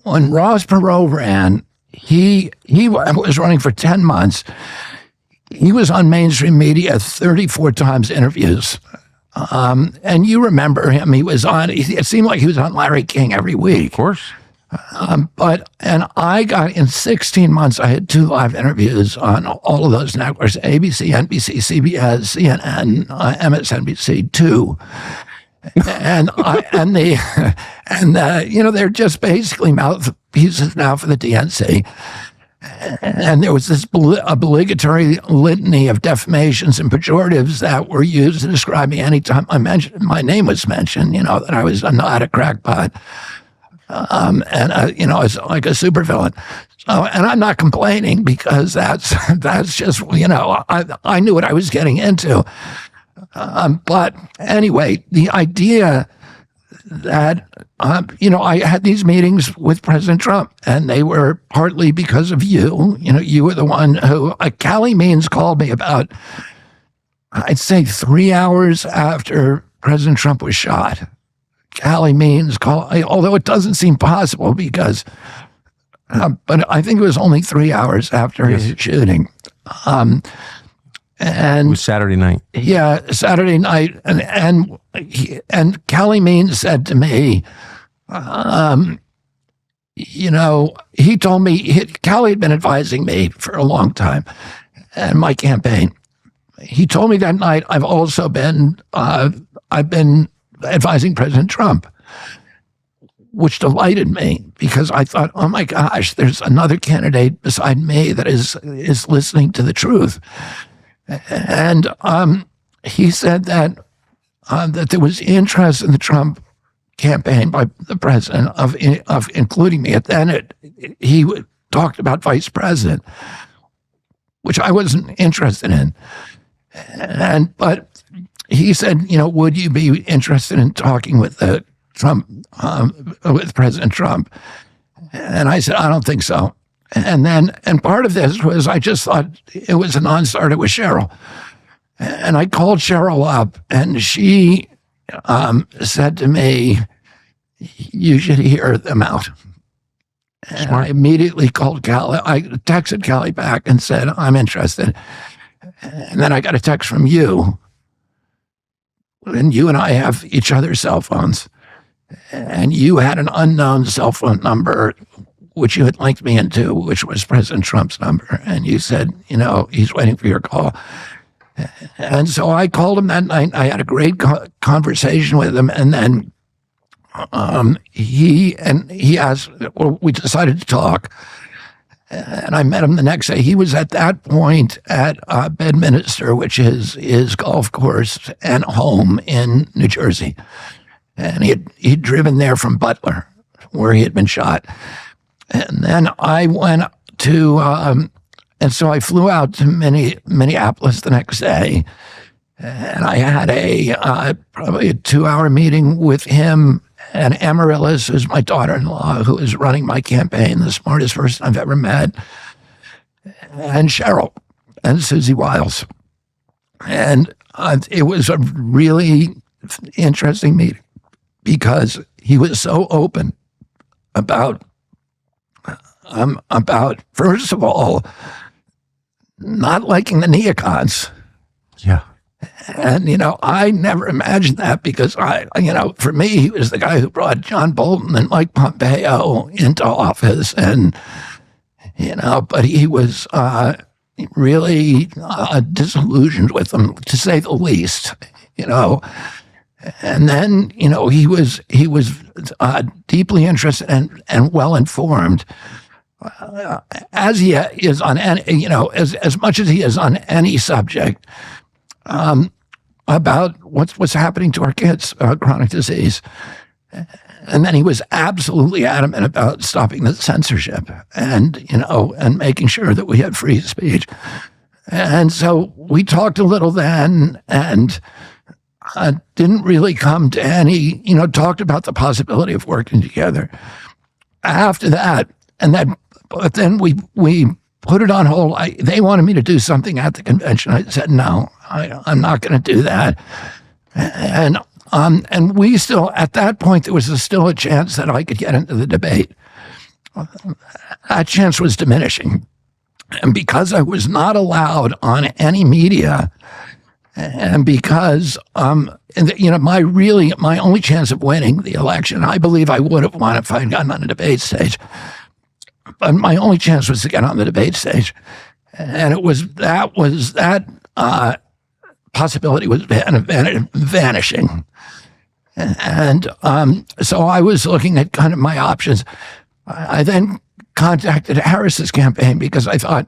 when Ross Perot ran, he was running for 10 months. He was on mainstream media 34 times interviews. And you remember him. He was on, it seemed like he was on Larry King every week. Of course. And I got, in 16 months, I had 2 live interviews on all of those networks, ABC, NBC, CBS, CNN, MSNBC, 2. They're just basically mouthpieces now for the DNC. And there was this obligatory litany of defamations and pejoratives that were used to describe me anytime my name was mentioned, that I was not a crackpot. It's like a supervillain. So, and I'm not complaining because that's just, I knew what I was getting into. But anyway, the idea that, I had these meetings with President Trump, and they were partly because of you. You were the one who, Callie Means called me about, I'd say 3 hours after President Trump was shot. Callie Means called, although it doesn't seem possible because, but I think it was only 3 hours after his shooting. And it was Saturday night. Yeah, Saturday night. And Callie Means said to me, he told me, Callie had been advising me for a long time and my campaign. He told me that night, I've also been, I've been advising President Trump, which delighted me because I thought, oh my gosh, there's another candidate beside me that is listening to the truth. And he said that there was interest in the Trump campaign by the president of including me. And then he talked about vice president, which I wasn't interested in. But he said, would you be interested in talking with with President Trump? And I said, I don't think so. And part of this was I just thought it was a non-starter with Cheryl. And I called Cheryl up, and she said to me, you should hear them out. And I immediately called Callie. I texted Callie back and said, I'm interested. And then I got a text from you. And you and I have each other's cell phones. And you had an unknown cell phone number, which you had linked me into, which was President Trump's number. And you said, he's waiting for your call. And so I called him that night. I had a great conversation with him. And then he asked, we decided to talk. And I met him the next day. He was at that point at Bedminster, which is his golf course and home in New Jersey. And he'd driven there from Butler, where he had been shot. And then I went to, and so I flew out to Minneapolis the next day. And I had probably a 2-hour meeting with him and Amaryllis, who's my daughter-in-law, who is running my campaign, the smartest person I've ever met, and Cheryl and Susie Wiles. And it was a really interesting meeting because he was so open about first of all, not liking the neocons. Yeah. And, I never imagined that because for me, he was the guy who brought John Bolton and Mike Pompeo into office. And, but he was really disillusioned with them, to say the least, And then, he was deeply interested and well-informed, as he is on any, as much as he is on any subject, about what's happening to our kids, chronic disease. And then he was absolutely adamant about stopping the censorship and making sure that we had free speech. And so we talked a little then and didn't really come to any, talked about the possibility of working together. After that, but then we put it on hold. They wanted me to do something at the convention. I said, no, I'm not going to do that. And we still, at that point, there was still a chance that I could get into the debate. that chance was diminishing. And because I was not allowed on any media, and because, my only chance of winning the election, I believe I would have won if I had gotten on the debate stage. But my only chance was to get on the debate stage. And that possibility was vanishing. And so I was looking at kind of my options. I then contacted Harris's campaign because I thought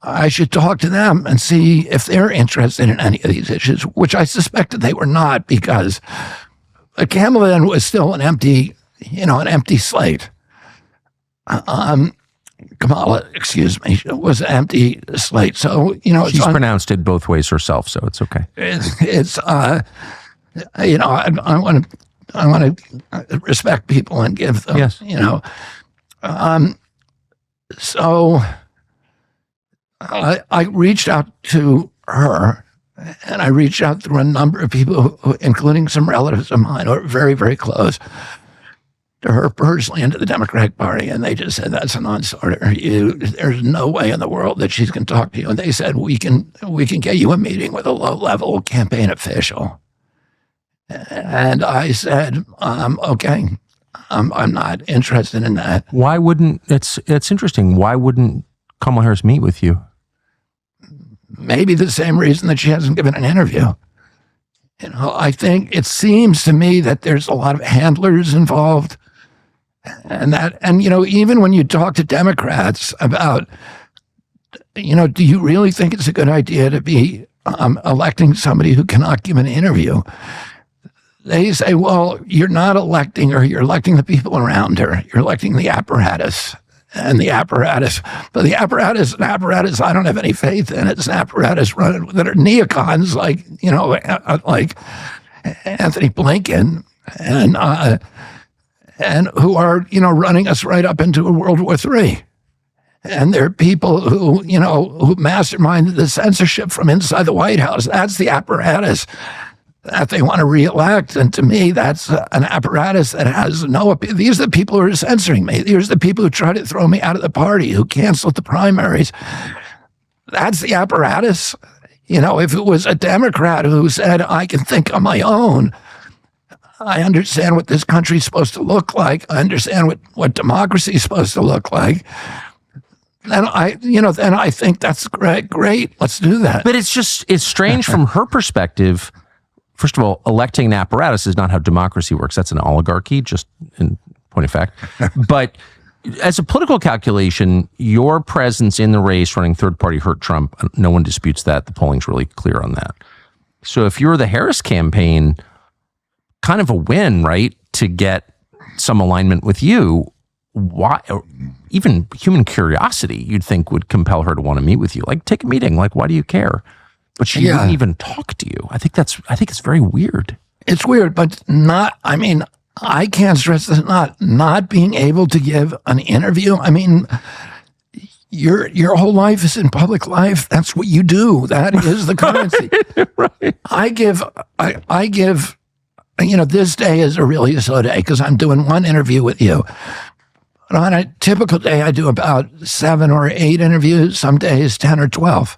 I should talk to them and see if they're interested in any of these issues, which I suspected they were not, because Kamala was still an empty slate. Kamala, excuse me, was an empty slate. So, she's pronounced it both ways herself, so it's okay. I want to respect people and give them, yes. So I reached out to her, and I reached out through a number of people, including some relatives of mine who are very, very close to her personally and to the Democratic Party, and they just said, that's a non-starter. There's no way in the world that she's going to talk to you. And they said, we can get you a meeting with a low-level campaign official. And I said, okay, I'm not interested in that. Why wouldn't, it's interesting, why wouldn't Kamala Harris meet with you? Maybe the same reason that she hasn't given an interview. I think it seems to me that there's a lot of handlers involved. And even when you talk to Democrats about, do you really think it's a good idea to be electing somebody who cannot give an interview? They say, well, you're not electing her, you're electing the people around her. You're electing the apparatus. And the apparatus, but the apparatus, I don't have any faith in. It's an apparatus running that are neocons like Anthony Blinken and who are, running us right up into World War III. And there are people who masterminded the censorship from inside the White House. That's the apparatus that they want to reelect. And to me, that's an apparatus that has no appeal. These are the people who are censoring me. These are the people who try to throw me out of the party, who canceled the primaries. That's the apparatus. If it was a Democrat who said, I can think on my own, I understand what this country's supposed to look like, I understand what democracy is supposed to look like, then I think that's great. Let's do that. But it's strange from her perspective. First of all, electing an apparatus is not how democracy works. That's an oligarchy, just in point of fact. But as a political calculation, your presence in the race running third party hurt Trump. No one disputes that. The polling's really clear on that. So if you're the Harris campaign, kind of a win, right, to get some alignment with you, why? Even human curiosity, you'd think, would compel her to want to meet with you. Like, take a meeting. Like, why do you care? But she wouldn't even talk to you. I think it's very weird. It's weird, but I can't stress this, not being able to give an interview. I mean, your whole life is in public life. That's what you do. That is the currency. Right. I give, this day is a really slow day because I'm doing one interview with you. But on a typical day, I do about 7 or 8 interviews, some days 10 or 12.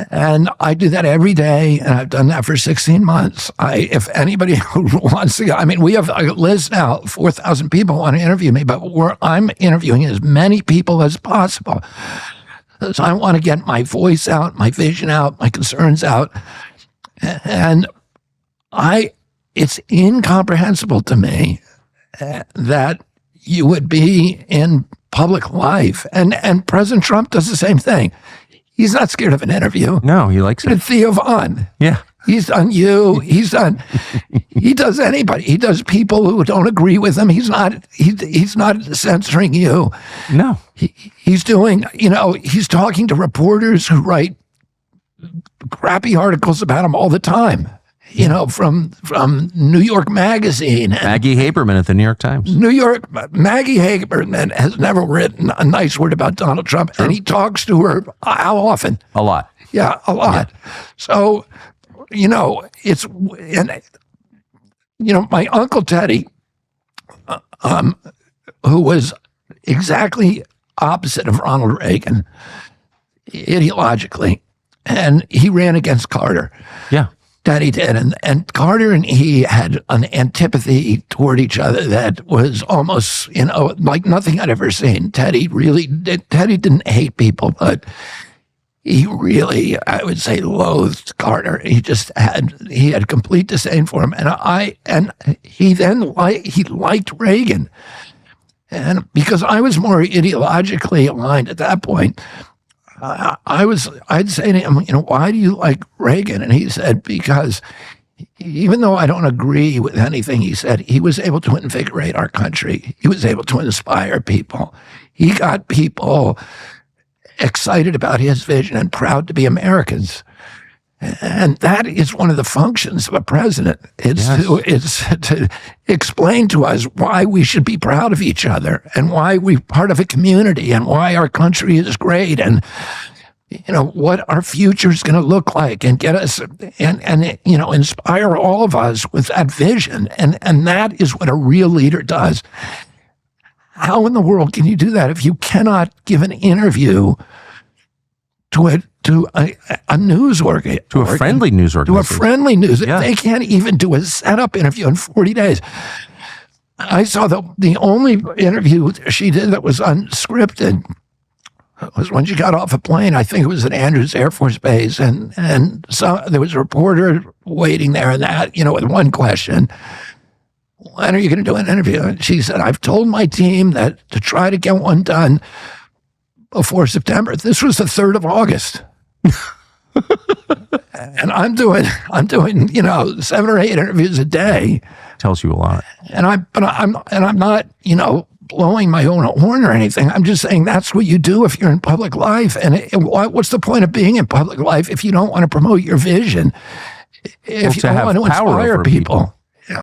And I do that every day, and I've done that for 16 months. If anybody who wants to, we have a list now, 4,000 people want to interview me, but I'm interviewing as many people as possible. So I want to get my voice out, my vision out, my concerns out. And it's incomprehensible to me that you would be in public life. And President Trump does the same thing. He's not scared of an interview. No, he likes it. And Theo Vaughn. Yeah. He's done you. He does anybody. He does people who don't agree with him. He's not censoring you. No. He's doing, he's talking to reporters who write crappy articles about him all the time. From New York Magazine. Maggie Haberman at the New York Times. Maggie Haberman has never written a nice word about Donald Trump, and he talks to her how often? A lot. Yeah, a lot. Yeah. So, my Uncle Teddy, who was, exactly opposite of Ronald Reagan ideologically. And he ran against Carter. Yeah. That he did. And Carter and he had an antipathy toward each other that was almost, like nothing I'd ever seen. Teddy didn't hate people, but he really, I would say, loathed Carter. He had complete disdain for him. And he liked Reagan. And because I was more ideologically aligned at that point, I'd say to him, why do you like Reagan? And he said, because even though I don't agree with anything he said, he was able to invigorate our country. He was able to inspire people. He got people excited about his vision and proud to be Americans. And that is one of the functions of a president. It's to explain to us why we should be proud of each other and why we're part of a community and why our country is great and what our future is going to look like and get us and inspire all of us with that vision. And that is what a real leader does. How in the world can you do that if you cannot give an interview to a news organ, to a friendly news organization, to a friendly news? Yeah. They can't even do a setup interview in 40 days. I saw the only interview she did that was unscripted was when she got off a plane. I think it was at Andrews Air Force Base, and so there was a reporter waiting there, and with one question: when are you going to do an interview? And she said, I've told my team that to try to get one done before September. This was the 3rd of August. And I'm doing 7 or 8 interviews a day. Tells you a lot. And I'm not, blowing my own horn or anything. I'm just saying that's what you do if you're in public life. And what's the point of being in public life if you don't want to promote your vision? If you don't want to inspire people?